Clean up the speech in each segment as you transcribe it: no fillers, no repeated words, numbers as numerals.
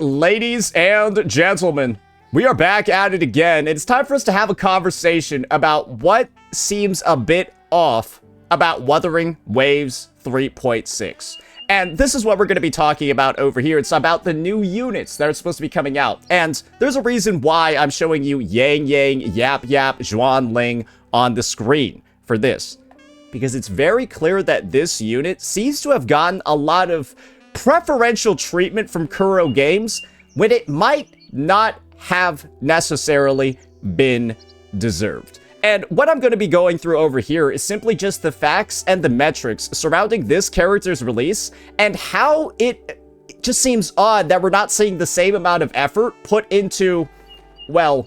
Ladies and gentlemen, we are back at it again. It's time for us to have a conversation about what seems a bit off about Wuthering Waves 3.6. And this is what we're going to be talking about over here. It's about the new units that are supposed to be coming out. And there's a reason why I'm showing you Yangyang, Yap Yap, Xuanling on the screen for this. Because it's very clear that this unit seems to have gotten a lot of preferential treatment from Kuro games when it might not have necessarily been deserved. And what I'm going to be going through over here is simply just the facts and the metrics surrounding this character's release and how it just seems odd that we're not seeing the same amount of effort put into, well,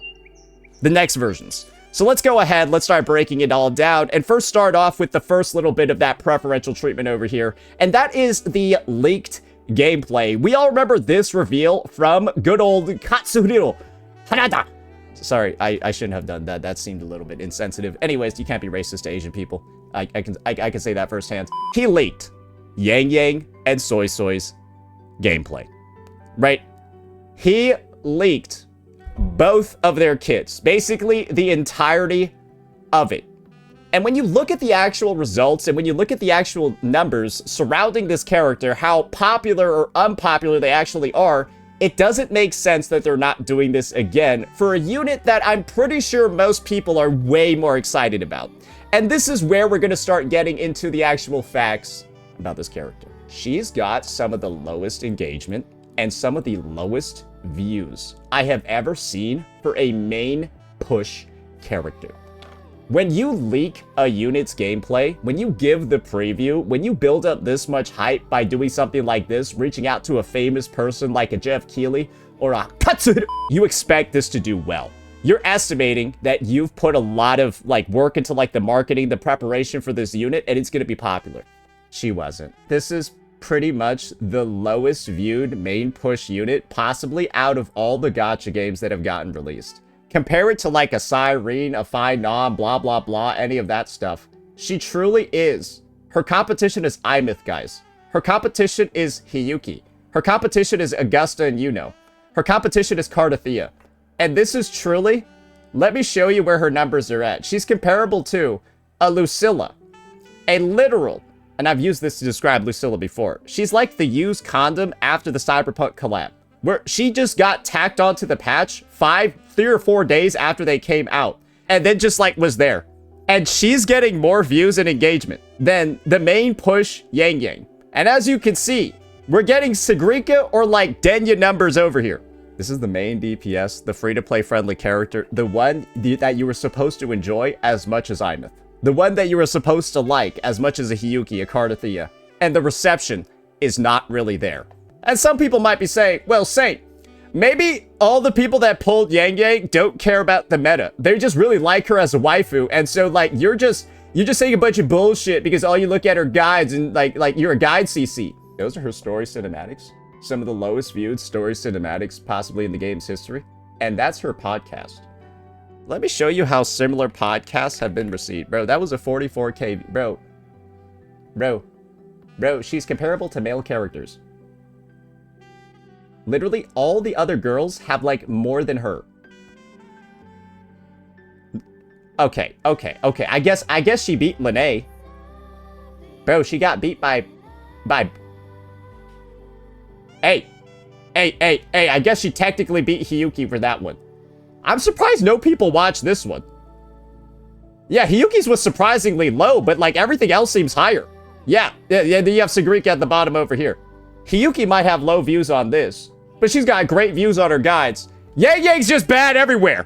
the next versions. So let's go ahead, let's start breaking it all down, and first start off with the first little bit of that preferential treatment over here, and that is the leaked gameplay. We all remember this reveal from good old Katsuhiro Harada. Sorry, I shouldn't have done that. That seemed a little bit insensitive. Anyways, you can't be racist to Asian people. I can say that firsthand. He leaked Yangyang and Soy Soy's gameplay, right? He leaked both of their kits, basically the entirety of it. And when you look at the actual results and when you look at the actual numbers surrounding this character, how popular or unpopular they actually are, it doesn't make sense that they're not doing this again for a unit that I'm pretty sure most people are way more excited about. And this is where we're going to start getting into the actual facts about this character. She's got some of the lowest engagement and some of the lowest views I have ever seen for a main push character. When you leak a unit's gameplay, when you give the preview, when you build up this much hype by doing something like this, reaching out to a famous person like a Jeff Keighley or a Katsuhiro, you expect this to do well. You're estimating that you've put a lot of work into the marketing, the preparation for this unit, and it's going to be popular. She wasn't. This is pretty much the lowest viewed main push unit possibly out of all the gacha games that have gotten released. Compare it to a Cyrene, a Fine Nom, blah blah blah, any of that stuff. She truly is. Her competition is Imyth, guys. Her competition is Hiyuki. Her competition is Augusta and Yuno. Her competition is Cardathea. And this is truly, let me show you where her numbers are at. She's comparable to a Lucilla, a literal, and I've used this to describe Lucilla before. She's like the used condom after the Cyberpunk collab, where she just got tacked onto the patch 3 or 4 days after they came out, and then just was there. And she's getting more views and engagement than the main push Yangyang. And as you can see, we're getting Sagrika or Denya numbers over here. This is the main DPS, the free-to-play friendly character, the one that you were supposed to enjoy as much as Imyth. The one that you were supposed to like as much as a Hiyuki, a Cardathea. And the reception is not really there. And some people might be saying, well, Saint, maybe all the people that pulled Yangyang don't care about the meta. They just really like her as a waifu. And so, you're just saying a bunch of bullshit because all you look at are guides and, you're a guide CC. Those are her story cinematics. Some of the lowest viewed story cinematics possibly in the game's history. And that's her podcast. Let me show you how similar podcasts have been received. Bro, that was a 44K. Bro, she's comparable to male characters. Literally, all the other girls have, more than her. Okay. I guess she beat Lene. Bro, she got beat by... Hey, I guess she technically beat Hiyuki for that one. I'm surprised no people watched this one. Yeah, Hiyuki's was surprisingly low, but, everything else seems higher. Yeah, then you have Sagrika at the bottom over here. Hiyuki might have low views on this, but she's got great views on her guides. Yangyang's just bad everywhere.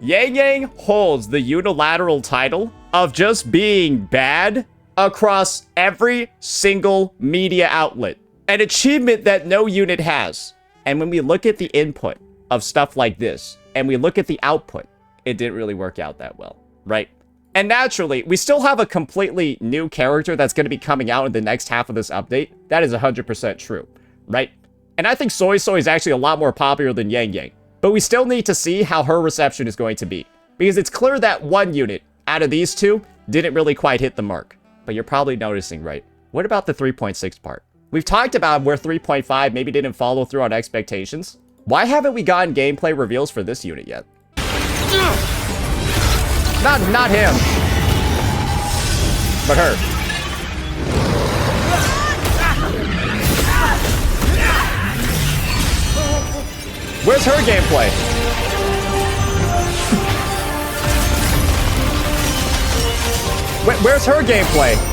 Yangyang holds the unilateral title of just being bad across every single media outlet. An achievement that no unit has. And when we look at the input of stuff like this, and we look at the output, it didn't really work out that well, right? And naturally, we still have a completely new character that's going to be coming out in the next half of this update. That is 100% true, right? And I think Soy Soy is actually a lot more popular than Yangyang. But we still need to see how her reception is going to be. Because it's clear that one unit out of these two didn't really quite hit the mark. But you're probably noticing, right? What about the 3.6 part? We've talked about where 3.5 maybe didn't follow through on expectations. Why haven't we gotten gameplay reveals for this unit yet? Not him. But her. Where's her gameplay? Where's her gameplay?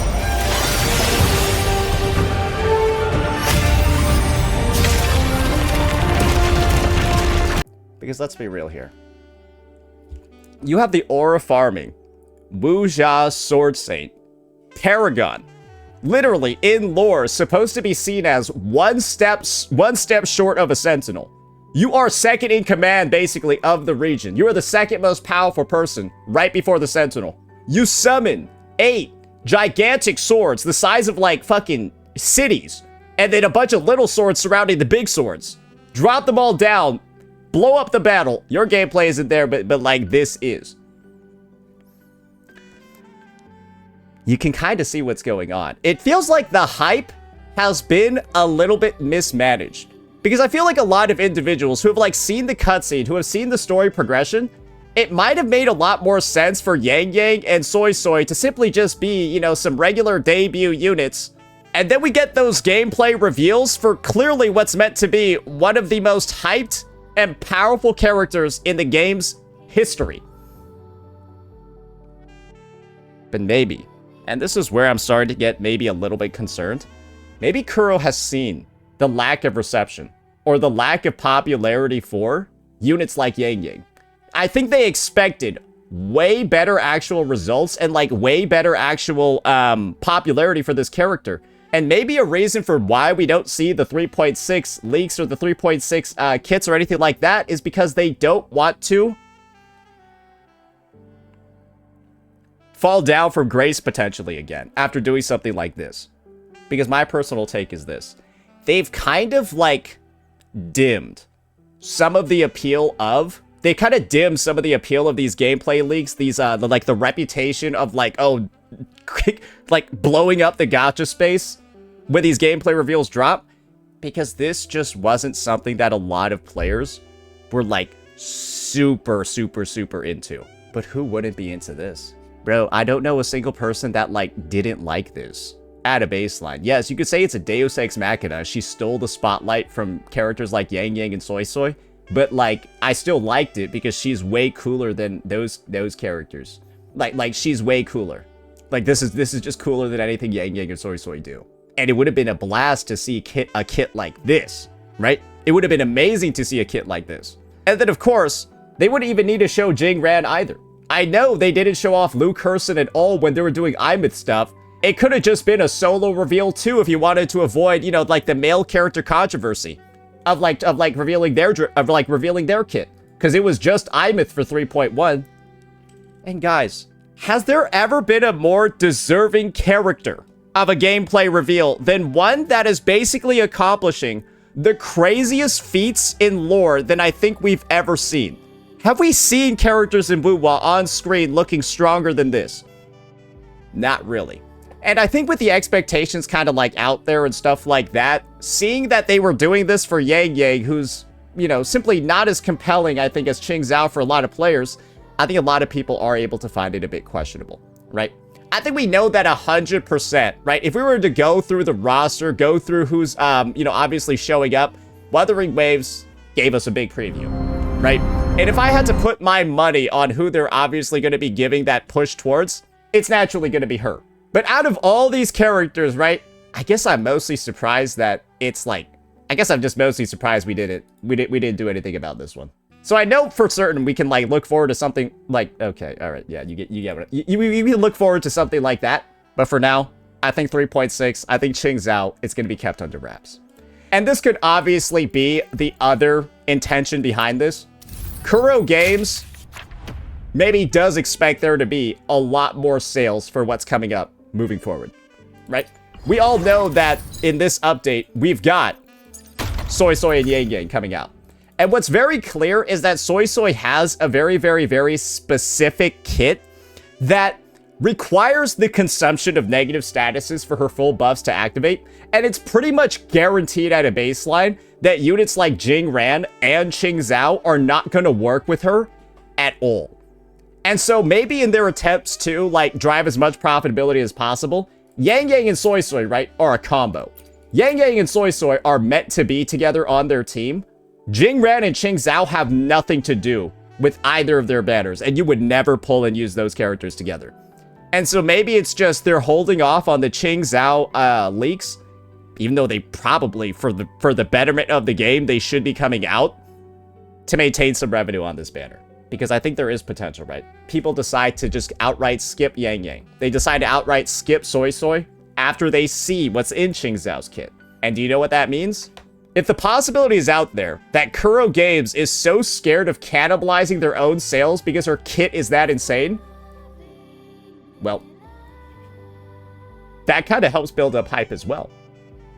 Because let's be real here. You have the aura farming, WuWa Sword Saint, Paragon, literally in lore supposed to be seen as one step short of a sentinel. You are second in command basically of the region. You are the second most powerful person right before the sentinel. You summon 8 gigantic swords the size of like fucking cities, and then a bunch of little swords surrounding the big swords. Drop them all down, blow up the battle. Your gameplay isn't there, but like this is. You can kind of see what's going on. It feels like the hype has been a little bit mismanaged. Because I feel like a lot of individuals who have like seen the cutscene, who have seen the story progression, it might have made a lot more sense for Yangyang and Soy Soy to simply just be, you know, some regular debut units. And then we get those gameplay reveals for clearly what's meant to be one of the most hyped and powerful characters in the game's history. But maybe, and this is where I'm starting to get maybe a little bit concerned, maybe Kuro has seen the lack of reception or the lack of popularity for units like Yangyang. I think they expected way better actual results and like way better actual popularity for this character. And maybe a reason for why we don't see the 3.6 leaks or the 3.6 kits or anything like that is because they don't want to fall down from grace potentially again after doing something like this. Because my personal take is this. They've kind of like dimmed some of the appeal of, they kind of dimmed some of the appeal of these gameplay leaks, these the reputation of like, oh, like blowing up the gacha space when these gameplay reveals drop, because this just wasn't something that a lot of players were like super into. But who wouldn't be into this? Bro, I don't know a single person that like didn't like this at a baseline. Yes, you could say it's a Deus Ex Machina. She stole the spotlight from characters like Yangyang and Soy Soy, but like I still liked it because she's way cooler than those characters. Like she's way cooler. Like this is just cooler than anything Yangyang and Soy Soy do. And it would have been a blast to see a kit like this, right? It would have been amazing to see a kit like this. And then of course, they wouldn't even need to show Jing Ran either. I know they didn't show off Liu Kerson at all when they were doing Imyth stuff. It could have just been a solo reveal too if you wanted to avoid, you know, like the male character controversy of revealing their kit, because it was just Imyth for 3.1. And guys, has there ever been a more deserving character of a gameplay reveal than one that is basically accomplishing the craziest feats in lore than I think we've ever seen? Have we seen characters in WuWa on screen looking stronger than this? Not really. And I think with the expectations kind of like out there and stuff like that, seeing that they were doing this for Yangyang, who's, you know, simply not as compelling, I think, as Qing Zhao for a lot of players, I think a lot of people are able to find it a bit questionable, right? I think we know that 100%, right? If we were to go through the roster, go through who's, you know, obviously showing up, Wuthering Waves gave us a big preview, right? And if I had to put my money on who they're obviously going to be giving that push towards, it's naturally going to be her. But out of all these characters, right, I guess I'm mostly surprised that it's like, I guess I'm just mostly surprised we didn't do anything about this one. So I know for certain we can like look forward to something like, okay, all right, yeah, you get what you can look forward to something like that. But for now, I think 3.6, I think Qing Zhao, it's going to be kept under wraps. And this could obviously be the other intention behind this. Kuro Games maybe does expect there to be a lot more sales for what's coming up moving forward, right? We all know that in this update, we've got Soy Soy and Yangyang coming out. And what's very clear is that Soy Soy has a very specific kit that requires the consumption of negative statuses for her full buffs to activate, and it's pretty much guaranteed at a baseline that units like Jing Ran and Qing Zhao are not going to work with her at all. And so maybe in their attempts to, like, drive as much profitability as possible, Yangyang and Soy Soy, right, are a combo. Yangyang and Soy Soy are meant to be together on their team. Jing Ran and Qing Zhao have nothing to do with either of their banners, and you would never pull and use those characters together. And so maybe it's just they're holding off on the Qing Zhao leaks, even though they probably, for the betterment of the game, they should be coming out to maintain some revenue on this banner. Because I think there is potential, right? People decide to just outright skip Yangyang. They decide to outright skip Soy Soy after they see what's in Qing Zhao's kit. And do you know what that means? If the possibility is out there that Kuro Games is so scared of cannibalizing their own sales because her kit is that insane, well, that kind of helps build up hype as well.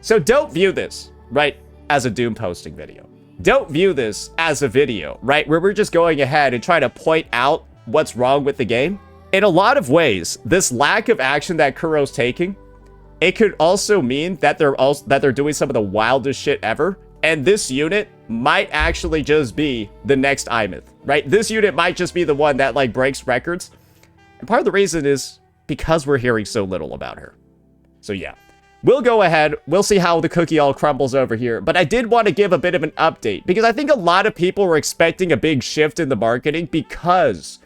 So don't view this, right, as a Doom posting video. Don't view this as a video, right, where we're just going ahead and trying to point out what's wrong with the game. In a lot of ways, this lack of action that Kuro's taking, it could also mean that they're doing some of the wildest shit ever, and this unit might actually just be the next Imyth, right? This unit might just be the one that, like, breaks records. And part of the reason is because we're hearing so little about her. So yeah, we'll go ahead. We'll see how the cookie all crumbles over here. But I did want to give a bit of an update because I think a lot of people were expecting a big shift in the marketing because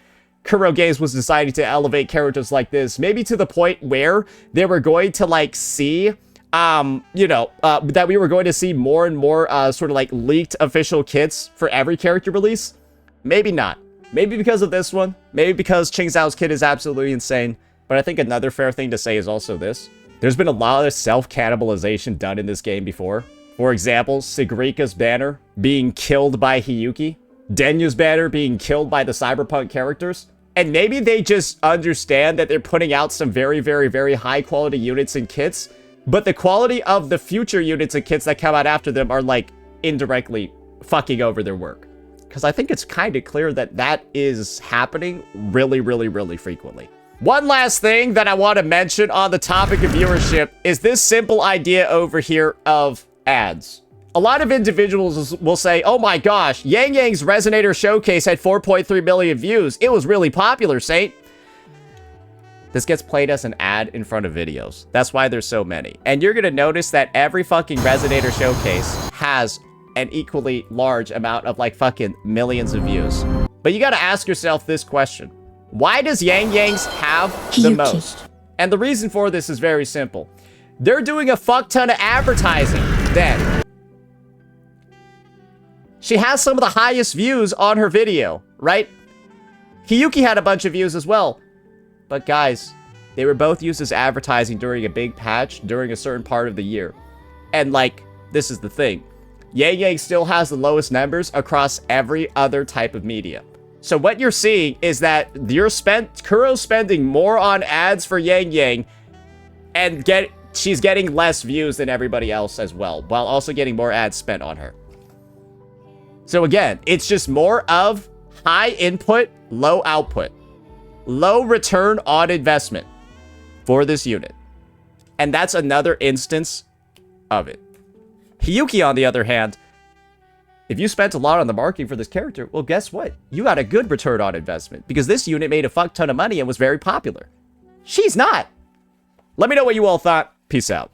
Kuro Games was deciding to elevate characters like this, maybe to the point where they were going to, like, see, that we were going to see more and more sort of like leaked official kits for every character release. Maybe not. Maybe because of this one. Maybe because Qing Zhao's kit is absolutely insane. But I think another fair thing to say is also this. There's been a lot of self-cannibalization done in this game before. For example, Sigrika's banner being killed by Hiyuki. Denyu's banner being killed by the Cyberpunk characters. And maybe they just understand that they're putting out some very, very, very high-quality units and kits. But the quality of the future units and kits that come out after them are, like, indirectly fucking over their work. Because I think it's kind of clear that that is happening really, really, really frequently. One last thing that I want to mention on the topic of viewership is this simple idea over here of ads. A lot of individuals will say, oh my gosh, Yangyang's Resonator Showcase had 4.3 million views. It was really popular, Saint. This gets played as an ad in front of videos. That's why there's so many. And you're going to notice that every fucking Resonator Showcase has an equally large amount of, like, fucking millions of views. But you got to ask yourself this question. Why does Yangyang's have the most? And the reason for this is very simple. They're doing a fuck ton of advertising then. She has some of the highest views on her video, right? Hiyuki had a bunch of views as well. But guys, they were both used as advertising during a big patch during a certain part of the year. And, like, this is the thing. Yangyang still has the lowest numbers across every other type of media. So what you're seeing is that Kuro's spending more on ads for Yangyang and she's getting less views than everybody else as well, while also getting more ads spent on her. So again, it's just more of high input, low output. Low return on investment for this unit. And that's another instance of it. Hiyuki, on the other hand, if you spent a lot on the marketing for this character, well, guess what? You got a good return on investment because this unit made a fuck ton of money and was very popular. She's not. Let me know what you all thought. Peace out.